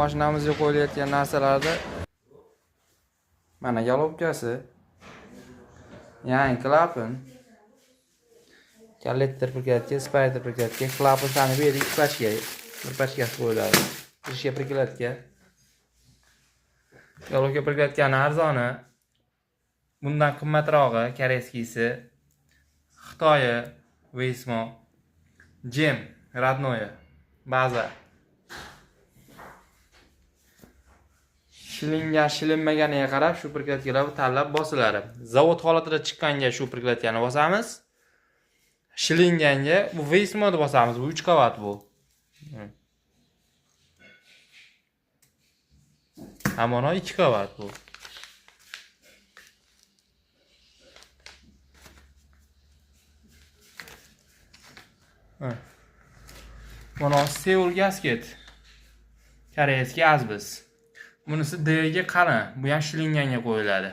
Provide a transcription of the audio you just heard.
mashinamizga qo'yilayotgan narsalarni mana galobkasi, yangi klapan, kollektor prikladka, spider prikladka, klapan sani bu yerda 2 pachka, bir pachkasi qo'yiladi. Ishga prikladka. Galobka prikladkani arzoni, bundan qimmatrog'i koreyskisi, Xitoyi Weismo, Gem Radnoye, baza. Shilingan, shilinmaganiga qarab shu prikladkalar tanlab bosiladi. Zavod holatida chiqqanga shu prikladkani bosamiz. Shilinganga bu Weismo deb bosamiz. Bu 3 qavat bu. Ammo 2 qavat bu. Mana Seul gasket. Koreyskiy azbis. Bunisi D'ga qalin, bu ham shilinganga qo'yiladi.